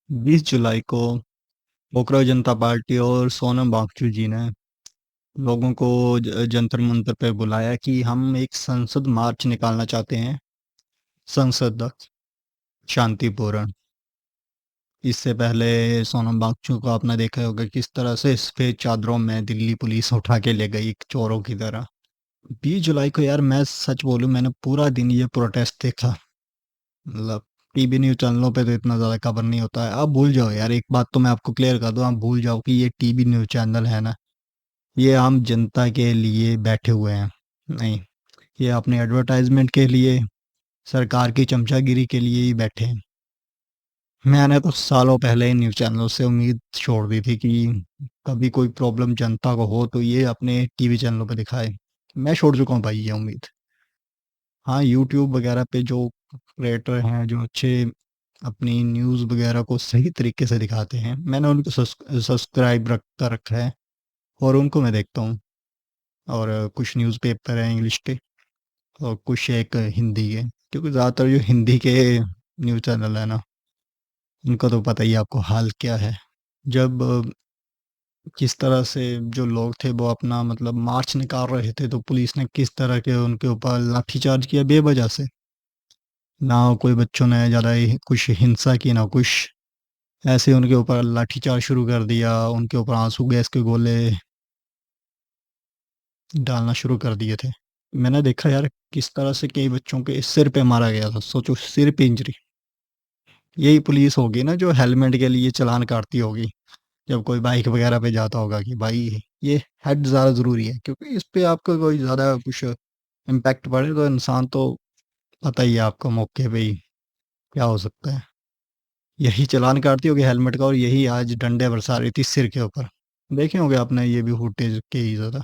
20 जुलाई को पोखरा जनता पार्टी और सोनम वांगचुक जी ने लोगों को जंतर मंतर पे बुलाया कि हम एक संसद मार्च निकालना चाहते हैं। संसद तक शांतिपूर्ण। इससे पहले सोनम वांगचुक को आपने देखा होगा किस तरह से सफेद चादरों में दिल्ली पुलिस उठा के ले गई चोरों की तरह। 20 जुलाई को यार मैं सच बोलूं, मैंने पूरा दिन ये प्रोटेस्ट देखा। मतलब टीवी न्यूज चैनलों पे तो इतना ज़्यादा खबर नहीं होता है। आप भूल जाओ यार, एक बात तो मैं आपको क्लियर कर दूं, आप भूल जाओ कि ये टीवी न्यूज चैनल है ना, ये आम जनता के लिए बैठे हुए हैं। नहीं, ये अपने एडवर्टाइजमेंट के लिए, सरकार की चमचागिरी के लिए ही बैठे हैं। मैंने तो सालों पहले ही न्यूज़ चैनलों से उम्मीद छोड़ दी थी कि कभी कोई प्रॉब्लम जनता को हो तो ये अपने टीवी चैनलों पे दिखाए। मैं छोड़ चुका हूँ भाई ये उम्मीद। हाँ, यूट्यूब वगैरह पे जो क्रिएटर हैं जो अच्छे अपनी न्यूज़ वगैरह को सही तरीके से दिखाते हैं, मैंने उनको सब्सक्राइब रख कर रखा है और उनको मैं देखता हूँ। और कुछ न्यूज़पेपर हैं इंग्लिश के और कुछ एक हिंदी के, क्योंकि ज़्यादातर जो हिंदी के न्यूज़ चैनल है ना, उनका तो पता ही है आपको हाल क्या है। जब किस तरह से जो लोग थे वो अपना मतलब मार्च निकाल रहे थे तो पुलिस ने किस तरह के उनके ऊपर लाठीचार्ज किया बेवजह से। ना कोई बच्चों ने ज़्यादा कुछ हिंसा की ना कुछ, ऐसे उनके ऊपर लाठीचार्ज शुरू कर दिया, उनके ऊपर आंसू गैस के गोले डालना शुरू कर दिए थे। मैंने देखा यार किस तरह से कई बच्चों के सिर पे मारा गया था, सोचो सिर पे इंजरी। यही पुलिस होगी ना जो हेलमेट के लिए चालान काटती होगी जब कोई बाइक वगैरह पे जाता होगा कि भाई ये हेड ज़्यादा ज़रूरी है, क्योंकि इस पे आपका कोई ज़्यादा कुछ इम्पैक्ट पड़े तो इंसान तो पता ही है आपको मौके पे ही क्या हो सकता है। यही चालान काटती होगी हेलमेट का और यही आज डंडे बरसा रही थी सिर के ऊपर। देखे होंगे आपने ये भी फुटेज के ही ज़्यादा।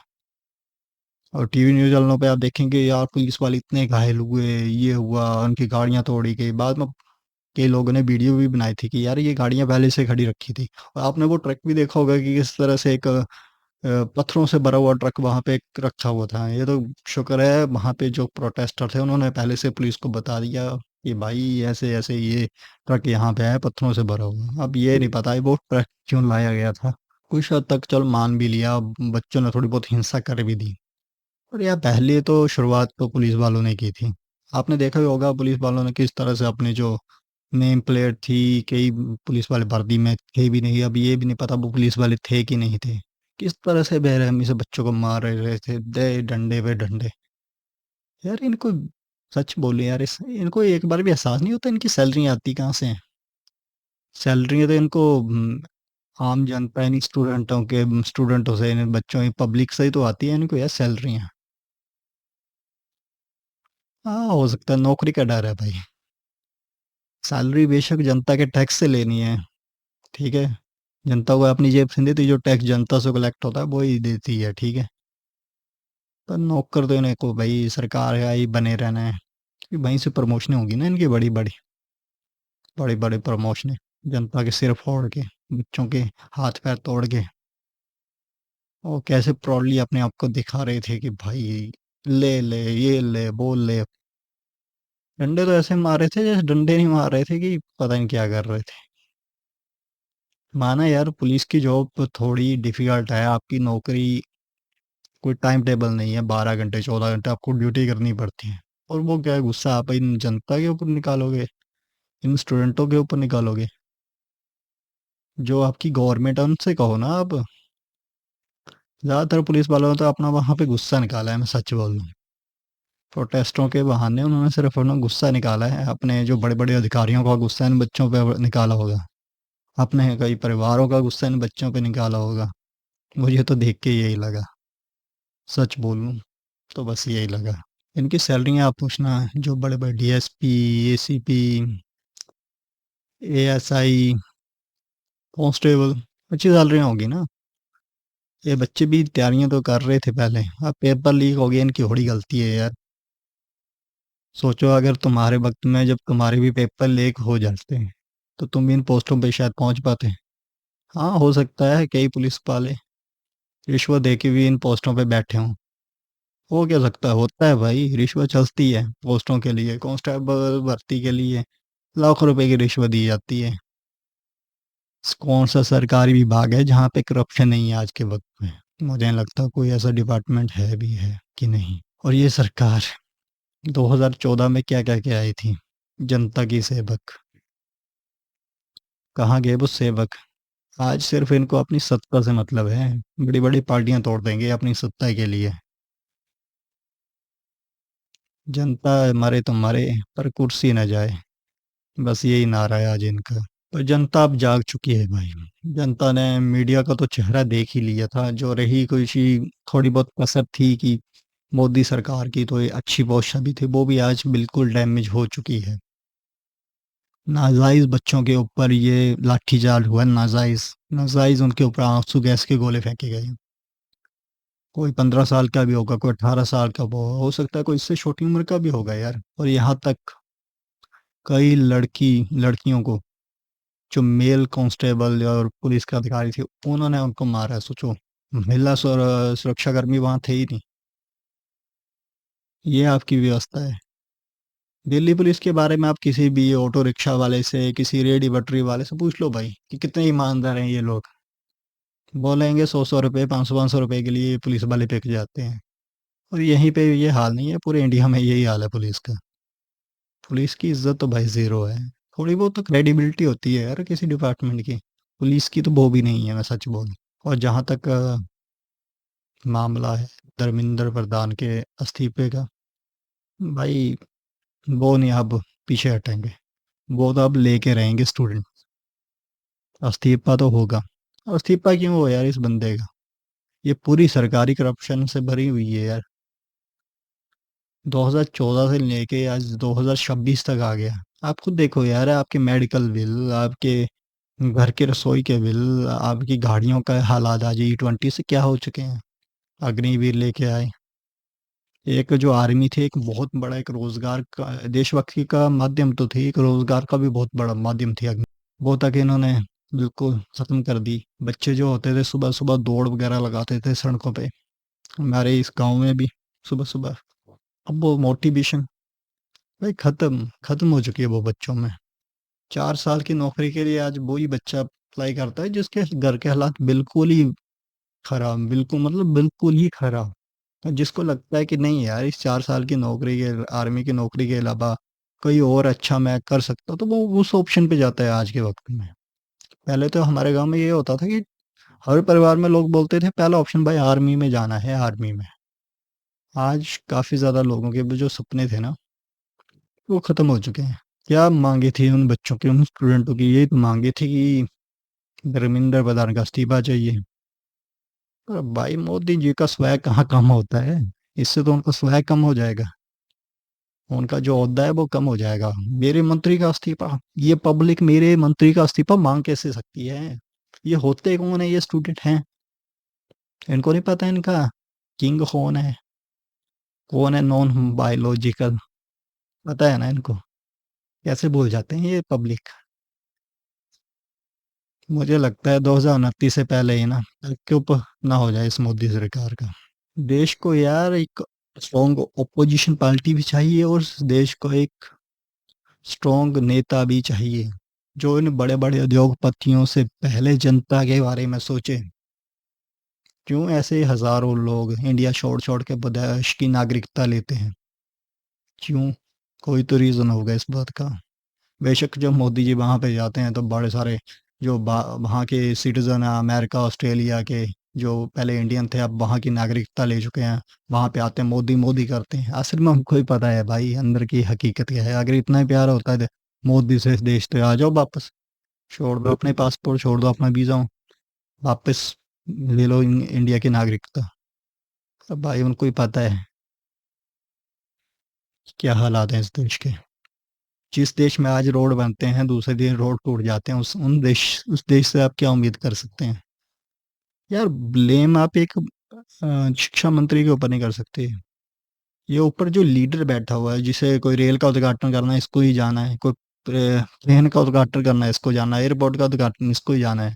और टीवी न्यूज़ चैनलों पे आप देखेंगे यार पुलिस वाले इतने घायल हुए, ये हुआ, उनकी गाड़ियां तोड़ी गई। बाद में कई लोगों ने वीडियो भी बनाई थी कि यार ये गाड़ियां पहले से खड़ी रखी थी। और आपने वो ट्रक भी देखा होगा कि किस तरह से एक पत्थरों से भरा हुआ ट्रक वहां पे एक रखा हुआ था। ये तो शुक्र है वहां पे जो प्रोटेस्टर थे उन्होंने पहले से पुलिस को बता दिया कि भाई ऐसे ऐसे ये ट्रक यहाँ पे है पत्थरों से भरा हुआ। अब ये नहीं पता है वो ट्रक क्यों लाया गया था। कुछ हद तक चल मान भी लिया, बच्चों ने थोड़ी बहुत हिंसा कर भी दी। और यार पहले तो शुरुआत तो पुलिस वालों ने की थी। आपने देखा ही होगा पुलिस वालों ने किस तरह से अपने जो नेम प्लेट थी, कई पुलिस वाले वर्दी में थे भी नहीं, अब ये भी नहीं पता वो पुलिस वाले थे कि नहीं थे। किस तरह से बेरहमी से बच्चों को मार रहे थे, दे डंडे पे डंडे। यार इनको सच बोले यार, इनको एक बार भी एहसास नहीं होता इनकी सैलरी आती कहाँ से है। सैलरी तो इनको आम जनता इन स्टूडेंटों से, इन बच्चों की पब्लिक से ही तो आती है इनको यार सैलरी। हाँ, हो सकता है नौकरी का डर है भाई। सैलरी बेशक जनता के टैक्स से लेनी है, ठीक है, जनता को अपनी जेब से नहीं देती, जो टैक्स जनता से कलेक्ट होता है वो ही देती है, ठीक है। पर नौकर तो इन्हें को भाई सरकार का ही बने रहना है, कि वहीं से प्रमोशनें होगी ना इनकी, बड़ी बड़ी बड़ी बड़ी प्रमोशनें, जनता के सिर फोड़ के, बच्चों के हाथ पैर तोड़ के। और कैसे प्राउडली अपने आप को दिखा रहे थे कि भाई ले ले ये ले बोल ले। डंडे तो ऐसे मार रहे थे जैसे डंडे नहीं मार रहे थे कि पता नहीं क्या कर रहे थे। माना यार पुलिस की जॉब थोड़ी डिफिकल्ट है, आपकी नौकरी कोई टाइम टेबल नहीं है, 12 घंटे 14 घंटे आपको ड्यूटी करनी पड़ती है। और वो क्या है, गुस्सा आप इन जनता के ऊपर निकालोगे, इन स्टूडेंटों के ऊपर निकालोगे। जो आपकी गवर्नमेंट है उनसे कहो ना आप। ज़्यादातर पुलिस वालों ने तो अपना वहाँ पे गुस्सा निकाला है, मैं सच बोल रहा हूँ। प्रोटेस्टों के बहाने उन्होंने सिर्फ अपना गुस्सा निकाला है, अपने जो बड़े बड़े अधिकारियों का गुस्सा इन बच्चों पे निकाला होगा, अपने कई परिवारों का गुस्सा इन बच्चों पे निकाला होगा। मुझे तो देख के यही लगा, सच बोलूँ तो बस यही लगा। इनकी सैलरियाँ आप पूछना, जो बड़े बड़े डीएसपी, एसीपी, एएसआई, कांस्टेबल, अच्छी सैलरियाँ होगी ना। ये बच्चे भी तैयारियां तो कर रहे थे पहले, अब पेपर लीक हो गया, इनकी थोड़ी गलती है यार। सोचो अगर तुम्हारे वक्त में जब तुम्हारे भी पेपर लीक हो जाते हैं तो तुम भी इन पोस्टों पे शायद पहुंच पाते। हाँ, हो सकता है कई पुलिस वाले रिश्वत दे के भी इन पोस्टों पे बैठे हों। हो क्या सकता है, होता है भाई, रिश्वत चलती है पोस्टों के लिए, कांस्टेबल भर्ती के लिए लाखों रुपए की रिश्वत दी जाती है। कौन सा सरकारी विभाग है जहाँ पे करप्शन नहीं है आज के वक्त में? मुझे नहीं लगता कोई ऐसा डिपार्टमेंट है भी है कि नहीं। और ये सरकार 2014 में क्या क्या क्या आई थी? जनता की सेवक। कहाँ गए वो सेवक? आज सिर्फ इनको अपनी सत्ता से मतलब है। बड़ी बड़ी पार्टियां तोड़ देंगे अपनी सत्ता के लिए। जनता मरे तो मरे, पर कुर्सी न जाए, बस यही नारा है आज इनका। पर जनता अब जाग चुकी है भाई। जनता ने मीडिया का तो चेहरा देख ही लिया था। जो रही कोई सी थोड़ी बहुत कसर थी कि मोदी सरकार की तो ये अच्छी बहुत छवि थी, वो भी आज बिल्कुल डैमेज हो चुकी है। नाजायज बच्चों के ऊपर ये लाठीचार्ज हुआ, नाजायज नाजायज उनके ऊपर आंसू गैस के गोले फेंके गए। कोई 15 साल का भी होगा, कोई 18 साल का, वो हो सकता है कोई इससे छोटी उम्र का भी होगा यार। और यहाँ तक कई लड़कियों को, जो मेल कांस्टेबल और पुलिस के अधिकारी थे, उन्होंने उनको मारा है, सोचो। महिला सुरक्षाकर्मी वहां थे ही नहीं। ये आपकी व्यवस्था है। दिल्ली पुलिस के बारे में आप किसी भी ऑटो रिक्शा वाले से, किसी रेडी बटरी वाले से पूछ लो भाई कि कितने ईमानदार हैं ये लोग। बोलेंगे 100-100 रुपये, 500-500 रुपये के लिए पुलिस वाले पे जाते हैं। और यहीं पे ये हाल नहीं है, पूरे इंडिया में यही हाल है पुलिस का। पुलिस की इज्जत तो भाई ज़ीरो है। थोड़ी बहुत तो क्रेडिबिलिटी होती है यार किसी डिपार्टमेंट की। पुलिस की तो वो भी नहीं है, मैं सच बोलूं। और जहाँ तक मामला है धर्मेंद्र प्रधान के इस्तीफे का, भाई वो नहीं अब पीछे हटेंगे। वो तो अब लेके रहेंगे स्टूडेंट। इस्तीफा तो होगा। और इस्तीफा क्यों हो यार इस बंदे का? ये पूरी सरकारी करप्शन से भरी हुई है यार। 2014 से लेके आज 2026 तक आ गया। आप खुद देखो यार, आपके मेडिकल बिल, आपके घर के रसोई के बिल, आपकी गाड़ियों का हालात आज E20 से क्या हो चुके हैं। अग्निवीर लेके आए। एक जो आर्मी थी, एक बहुत बड़ा एक रोजगार का, देशभक्ति का माध्यम तो थी, एक रोजगार का भी बहुत बड़ा माध्यम थी अग्नि। वो तक इन्होंने बिल्कुल खत्म कर दी। बच्चे जो होते थे सुबह सुबह दौड़ वगैरह लगाते थे सड़कों पे, हमारे इस गांव में भी सुबह सुबह। अब वो मोटिवेशन भाई खत्म खत्म हो चुकी है वो बच्चों में। 4 साल की नौकरी के लिए आज वही बच्चा अप्लाई करता है जिसके घर के हालात बिल्कुल ही खराब, बिल्कुल मतलब बिल्कुल ही खराब। और जिसको लगता है कि नहीं यार, इस 4 साल की नौकरी के, आर्मी की नौकरी के अलावा कोई और अच्छा मैं कर सकता, तो वो उस ऑप्शन पे जाता है आज के वक्त में। पहले तो हमारे गांव में ये होता था कि हर परिवार में लोग बोलते थे पहला ऑप्शन भाई आर्मी में जाना है, आर्मी में। आज काफी ज्यादा लोगों के भी जो सपने थे ना, वो खत्म हो चुके हैं। क्या मांगे थी उन बच्चों की, उन स्टूडेंटों की? ये तो मांगे थी कि धर्मेंद्र प्रधान का इस्तीफा चाहिए। पर भाई मोदी जी का स्वैग कहाँ कम होता है? इससे तो उनका स्वैग कम हो जाएगा, उनका जो ओहदा है वो कम हो जाएगा। मेरे मंत्री का इस्तीफा, ये पब्लिक मेरे मंत्री का इस्तीफा मांग कैसे सकती है? ये होते कौन है? ये स्टूडेंट हैं, इनको नहीं पता इनका किंग कौन है, कौन है नॉन बायोलॉजिकल? पता है ना इनको? कैसे भूल जाते हैं ये पब्लिक? मुझे लगता है 2029 से पहले ही ना चुप ना हो जाए इस मोदी सरकार का। देश को यार एक स्ट्रॉन्ग ओपोजिशन पार्टी भी चाहिए, और देश को एक स्ट्रॉन्ग नेता भी चाहिए जो इन बड़े बड़े उद्योगपतियों से पहले जनता के बारे में सोचे। क्यों ऐसे हजारों लोग इंडिया छोड़ छोड़ के विदेश की नागरिकता लेते हैं? क्यों? कोई तो रीज़न होगा इस बात का। बेशक जब मोदी जी वहाँ पे जाते हैं तो बड़े सारे जो वहाँ के सिटीजन हैं, अमेरिका ऑस्ट्रेलिया के, जो पहले इंडियन थे अब वहाँ की नागरिकता ले चुके हैं, वहाँ पे आते हैं मोदी मोदी करते हैं। असल में हमको ही पता है भाई अंदर की हकीकत क्या है। अगर इतना ही प्यार होता है तो मोदी से इस देश से आ जाओ वापस, छोड़ दो अपने पासपोर्ट, छोड़ दो अपना वीज़ा, वापस ले लो इंडिया की नागरिकता। अब भाई उनको ही पता है क्या हालात हैं इस देश के। जिस देश में आज रोड बनते हैं दूसरे दिन रोड टूट जाते हैं, उस देश से आप क्या उम्मीद कर सकते हैं? यार ब्लेम आप एक शिक्षा मंत्री के ऊपर नहीं कर सकते। ये ऊपर जो लीडर बैठा हुआ है, जिसे कोई रेल का उद्घाटन करना है इसको ही जाना है, कोई प्लेन का उद्घाटन करना है इसको जाना है, एयरपोर्ट का उद्घाटन इसको ही जाना है,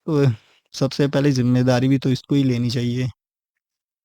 तो सबसे पहले जिम्मेदारी भी तो इसको ही लेनी चाहिए।